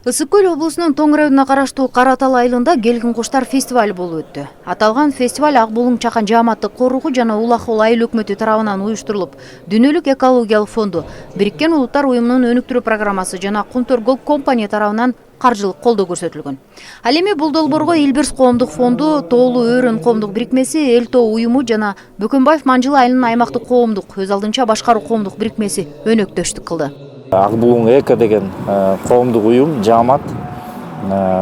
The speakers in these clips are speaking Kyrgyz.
Ысык Көл облусунун Тоң районуна караштуу Кара Тал айылында Келгин куштар фестиваль болуп өттү. Аталган фестиваль Ак Булуң Чакан жааматтык коругу жана Улак Ол айыл өкмөтү тарабынан уюштурулуп, Дүйнөлүк экологиялык фонду, Бириккен Улуттар уюмунун өнүктүрүү программасы жана Кумтөр Голд компания тарабынан каржылык колдоо көрсөтүлгөн. Ал эми бул долбоорго Элбирс коомдук фонду, Тоолуу Өрөн коомдук бирикмеси, Эл Тоо уюму жана Бөкөнбаев Манжыл айылынын аймактык коомдук өз алдынча башкаруу коомдук бирикмеси өнөктөштүк кылды. Ак Булуң Эко деген коомдук уюм, жаамат.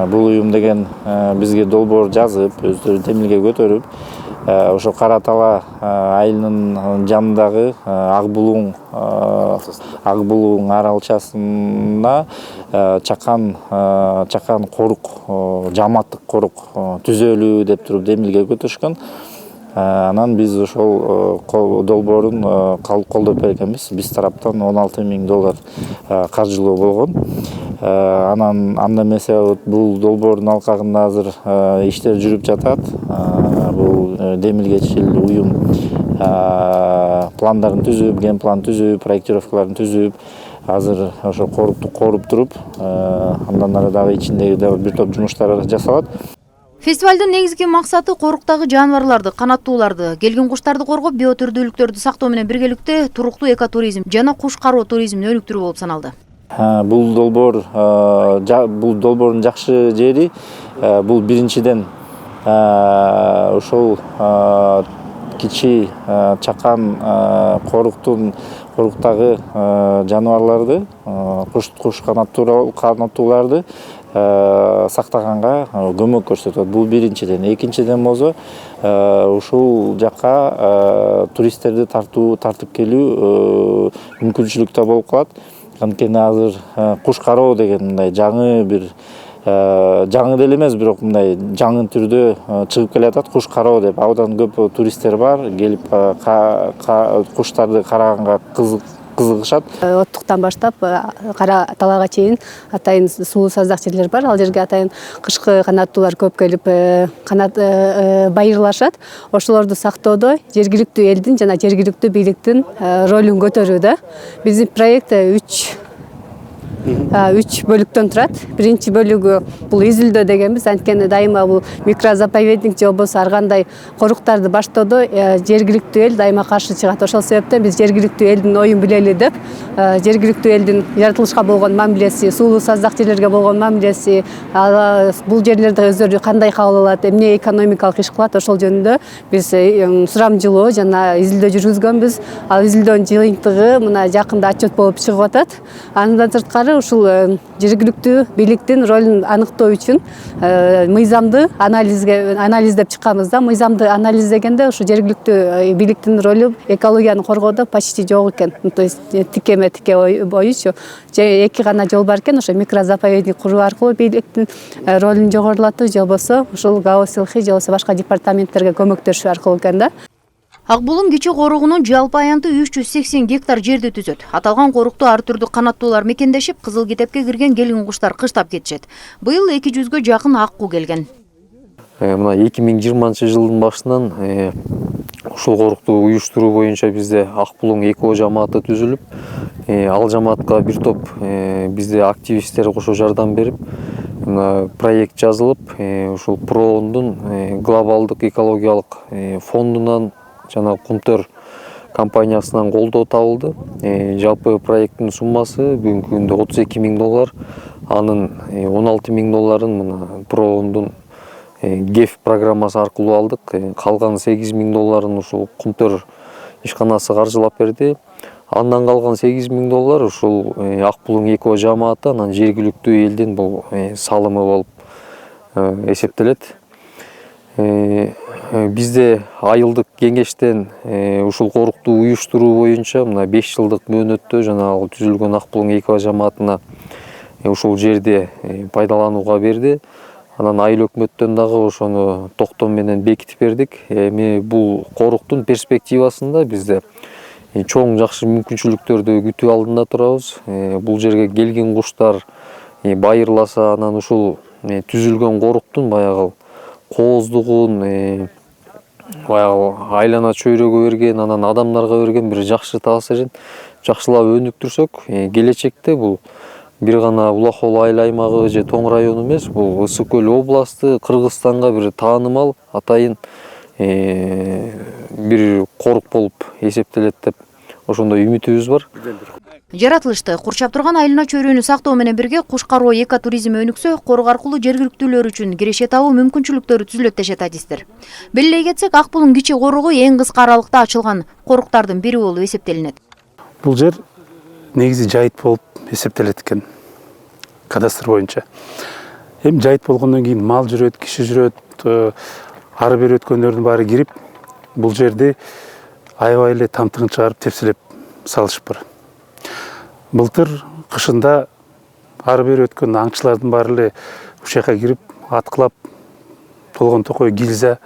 Бул уюм деген бизге долбоор жазып, өздөрү демилге көтөрүп, ошо Кара Тал айылынын жанындагы Ак Булуң аралчасына чакан корук, жааматтык корук түзөлүү деп туруп демилге көтөрүшкөн. Анан биз ошол долбоорун колдоп бергенбиз. Биз тараптан $16 000 каржылоо болгон. Анан анда эмесе бул долбоордун алкагында азыр иштер жүрүп жатат. Бул демилгечил уюм пландарын түзүп, ген план түзүп, проектировкаларын түзүп, азыр ошо корукту коруп туруп, андан ары дагы ичиндеги бир топ жумуштар жасалат. Фестивалдын негизги максаты коруктагы жаныбарларды, канаттууларды, келгин куштарды коргоп, биотүрдүүлүктөрдү сактоо менен биргеликте туруктуу экотуризм жана куш кароо туризмин өнүктүрүү болуп саналды. Бул долбоордун жакшы жери бул биринчиден ошол кичи чакан коруктагы жаныбарларды, куш канаттууларды сактаганга көмөк көрсөтөт. Бул биринчиден. Экинчиден болсо ушул жакка туристтерди тартып келүү мүмкүнчүлүктө болуп калат. Анткени азыр куш кароо деген мындай жаңы деле эмес, бирок мындай жаңы түрдө чыгып келатат. Куш кароо деп абдан көп туристтер бар, келип куштарды караганга кызыгышат. Оттуктан баштап Кара Талга чейин атайын суу саздак жерлер бар. Ал жерге атайын кышкы канаттуулар көп келип байырлашат. Ошолорду сактоодо жергиликтүү элдин жана жергиликтүү бийликтин ролун көтөрүүдө. Биздин проект 3 бөлүктөн турат. Биринчи бөлүгү бул изилдөө дегенбиз. Анткени дайыма бул микрозаповедник же болбосо ар кандай коруктарды баштоодо жергиликтүү эл дайыма каршы чыгат. Ошол себептен биз жергиликтүү элдин оюн билели деп, жергиликтүү элдин жаратылышка болгон мамилеси, суулуу саздак жерлерге болгон мамилеси, бул жерлерде өздөрү кандай кабыл алат, эмне экономикалык иш кылат, ошол жөнүндө биз сурамжылоо жана изилдөө жүргүзгөнбүз. Ал изилдөөнүн жыйынтыгы мына жакында отчет болуп чыгып атат. Андан сырткары ушул жергиликтүү бийликтин ролун аныктоо үчүн мыйзамды анализдеп чыкканбыз да. Мыйзамды анализдегенде ушу жергиликтүү бийликтин ролу экологияны коргоодо почти жок экен. То есть тикеме тике боючу эки гана жол бар экен. Ошо микрозаповедник куруу аркылуу бийликтин ролун жогорулатуу же болбосо ушул ГАО-Силхи же болбосо башка департаменттерге көмөктөшүү аркылуу экен да. Ак Булуң кичи коругунун жалпы аянты 380 гектар жерди түзөт. Аталган корукту ар түрдүү канаттуулар мекендешип, Кызыл китепке кирген келгин куштар кыштап кетишет. Быйыл 200гө жакын акку келген. Мына 2020-жылдын башынан ушул корукту уюштуруу боюнча бизде Ак Булуң эко жамааты түзүлүп, ал жамаатка бир топ бизде активисттер кошо жардам берип, проект жазылып, ушул Проондун глобалдык экологиялык фондунан жана Кумтөр компаниясынан колдоо табылды. Жалпы проекттин суммасы бүгүнкү күндө $32 000. Анын $16 000 мына Проондун ГЕФ программасы аркылуу алдык. Калган $8 000 ушул Кумтөр ишканасы каржылап берди. Андан калган $8 000 ушул Ак Булуң эко жамааты анан жергиликтүү элдин бул салымы болуп эсептелет. Бизде айылдык кеңештен ушул корукту уюштуруу боюнча мына 5 жылдык мөөнөттө жана ал түзүлгөн Ак Булуң эко жамаатына ушул жерди пайдаланууга берди. Анан айыл өкмөттөн дагы ошону токтом менен бекитип бердик. Эми бул коруктун перспективасында бизде чоң жакшы мүмкүнчүлүктөрдү күтүү алдында турабыз. Бул жерге келгин куштар байырласа, анан ушул түзүлгөн коруктун баягы кооздугун баягы айлана чөйрөгө берген, анан адамдарга берген бир жакшы таасирин жакшылап өнүктүрсөк, келечекте бул бир гана Улахол айыл аймагы же Тоң району эмес, бул Ысык көл областы, Кыргызстанга бир таанымал атайын бир корук болуп эсептелет деп ошондой үмүтүбүз бар. Жаратылышты курчап турган айылына чөйрөнү сактоо менен бирге куш кароо экотуризми өнүксө, корук аркылуу жергиликтүүлөр үчүн киреше табуу мүмкүнчүлүктөрү түзүлөт дешет адистер. Белгилей кетсек, Ак Булуң кичи коругу эң кыска аралыкта ачылган коруктардын бири болуп эсептелинет. Бул жер негизи жайыт болуп эсептелет экен кадастр боюнча. Эми жайыт болгондон кийин мал жүрөт, киши жүрөт, ары бери өткөндөрдүн баары кирип, бул жерди аябай эле тамтыгын чыгарып тепселеп салышыптыр. Былтыр кышында ары бери өткөн аңчылардын баары эле ушул жака кирип, аткылап, толгон токой килзе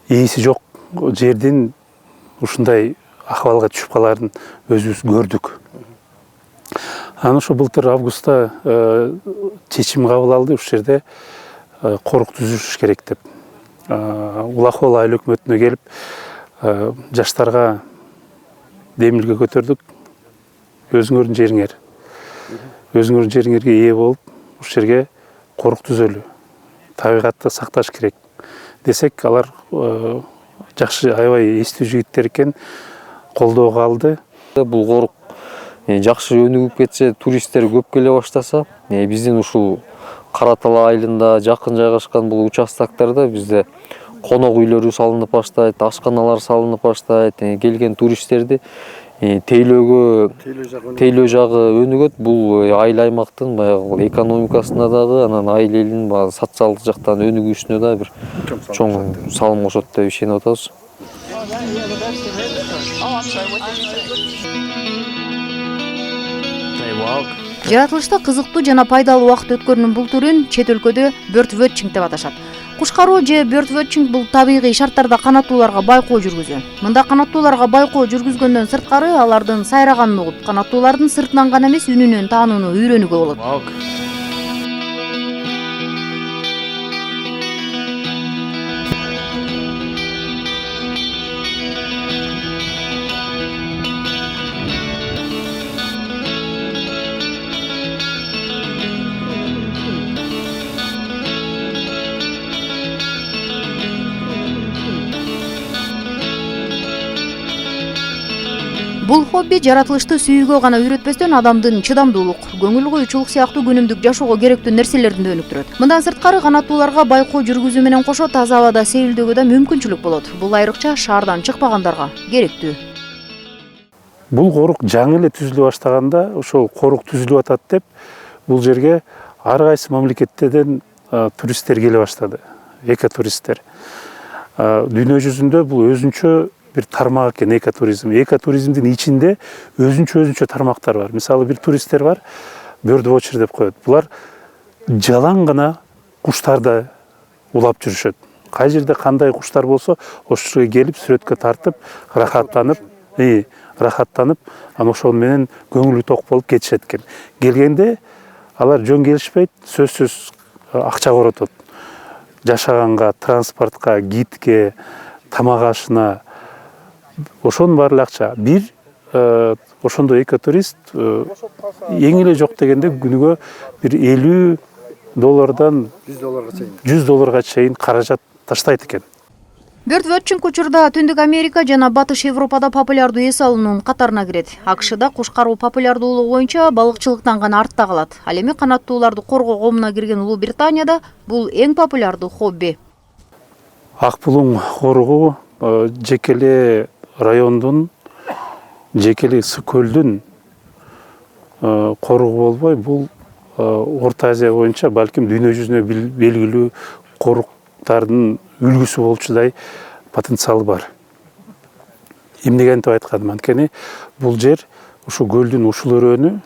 ээси жок жердин ушундай акыбалга түшүп каларын өзүбүз көрдүк. Анан ошо былтыр августта чечим кабыл алды, ушул жерде корук түзүш керек деп. Улахол айыл өкмөтүнө келип, жаштарга демилге көтөрдүк. Өзүңөрдүн жериңер. Өзүңөрдүн жериңерге ээ болуп, ушул жерге корук түзөлү. Табигатты сакташ керек десек, алар жакшы аябай эстүү жигиттер экен, колдоого алды. Бул корук жакшы өнүгүп кетсе, туристтер көп келе баштаса, биздин ушул Каратала айылында жакын жайгашкан бул участоктарда бизде конок үйлөрү салынып баштайт, ашканалар салынып баштайт. Келген туристтерди тейлөө жагы өнүгөт. Бул айыл аймактын баягы экономикасына дагы, анан айыл элинин социалдык жактан өнүгүүсүнө да бир чоң салым кошот деп ишенип атабыз. Жаратылышта кызыктуу жана пайдалуу убакыт өткөрүүнүн бул түрүн чет өлкөдө бёрдвотчинг деп аташат. Куш кароо же бёрдвотчинг бул табигый шарттарда канаттууларга байкоо жүргүзүү. Мында канаттууларга байкоо жүргүзгөндөн сырткары алардын сайраганын угуп, канаттуулардын сыртынан гана эмес үнүнөн таанууну үйрөнүүгө болот. Бул хобби жаратылышты сүйүүгө гана үйрөтпөстөн адамдын чыдамдуулук, көңүл коюучулук сыяктуу күнүмдүк жашоого керектүү нерселерин да өнүктүрөт. Мындан сырткары канаттууларга байкоо жүргүзүү менен кошо таза абада сейилдөөгө да мүмкүнчүлүк болот. Бул айрыкча шаардан чыкпагандарга керектүү. Бул корук жаңы эле түзүлө баштаганда, ошол корук түзүлүп атат деп, бул жерге ар кайсы мамлекеттерден туристтер келе баштады, экотуристтер. Дүйнө жүзүндө бул өзүнчө bir tarmak eкен экотуризм. Экотуризмдин ичинде өзүнчө тармактар бар. Мисалы бир туристтер бар, бёрдвотчер деп коет. Булар жалаң гана куштарды улап жүрүшөт. Кай жерде кандай куштар болсо, ошол жерге келип сүрөткө тартып, рахаттанып, анан ошол менен көңүлү ток болуп кетишет экен. Келгенде алар жөн келишпейт, сөзсүз акча коротот. Жашаганга, транспортко, гидке, тамак ашына ошонун баары акча. Бир ошондой экотурист эң эле жок дегенде күнүгө бир $50 $100 чейин каражат таштайт экен. Бёрдвотчинг учурда Түндүк Америка жана Батыш Европада популярдуу эс алуунун катарына кирет. АКШда куш кароо популярдуулугу боюнча балыкчылыктан гана артта калат. Ал эми канаттууларды коргоо коомуна кирген Улуу Британияда бул эң популярдуу хобби. Ак Булуң коругу жекеле райондун, жекеле Ысык көлдүн коругу болбой, бул Орто Азия боюнча балким дүйнө жүзүнө белгилүү коруктардын үлгүсү болчудай потенциалы бар. Эмнегентип айтканым, анткени бул жер ушу көлдүн ушул өрөөнү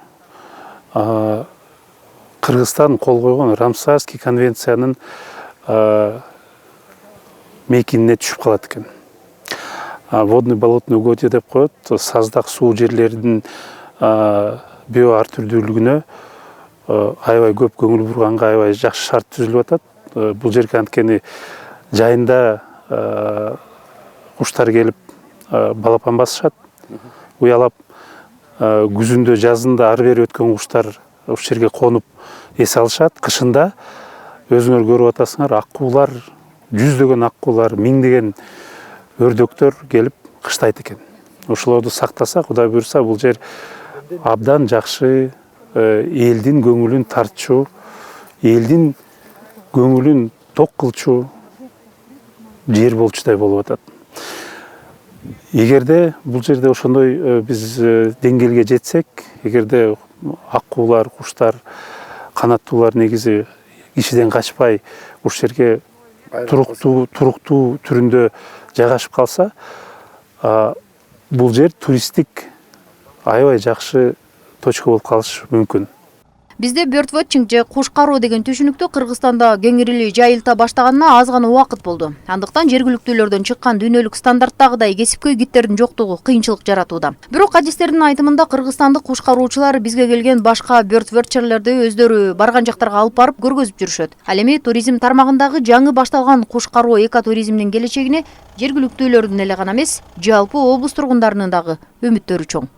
Кыргызстан кол койгон Рамсарский конвенциянын мекинине түшүп калат экен. Водный болотный угодья деп коет, саздак суу жерлердин био ар түрдүүлүгүнө аябай көп көңүл бурганга аябай жакшы шарт түзүлүп атат. Бул жерге анткени жайында куштар келип балапан басышат, уялап, күзүндө жазында ары бери өткөн куштар ушул жерге конуп эс алышат. Кышында өзүңөр көрүп атасыңар, аккуулар, жүздөгөн аккуулар, миңдеген өрдөктөр келип кыштайт экен. Ошолорду сактаса, Кудай буйрса, бул жер абдан жакшы, элдин көңүлүн тартчу, элдин көңүлүн ток кылчу жер болчудай болуп атат. Эгерде бул жерде ошондой биз деңгээлге жетсек, эгерде аккуулар, куштар, канаттуулар негизи кишиден качпай ушул жерге туруктуу түрүндө жайгашып калса, бул жер туристтик аябай жакшы точка болуп калышы мүмкүн. Бизде bird watching же куш кароо деген түшүнүктү Кыргызстанда кеңирили жайылта баштаганына аз гана убакыт болду. Андыктан жергиликтүүлөрдөн чыккан дүйнөлүк стандарттагыдай кесипкөй гидтердин жоктугу кыйынчылык жаратууда. Бирок адистердин айтымында кыргызстандык куш кароочулар бизге келген башка bird watcherlerди өздөрү барган жактарга алып барып көргөзүп жүрүшөт. Ал эми туризм тармагындагы жаңы башталган куш кароо экотуризмдин келечегине жергиликтүүлөрдүн эле гана эмес, жалпы облус тургундарынын дагы үмүттөрү чоң.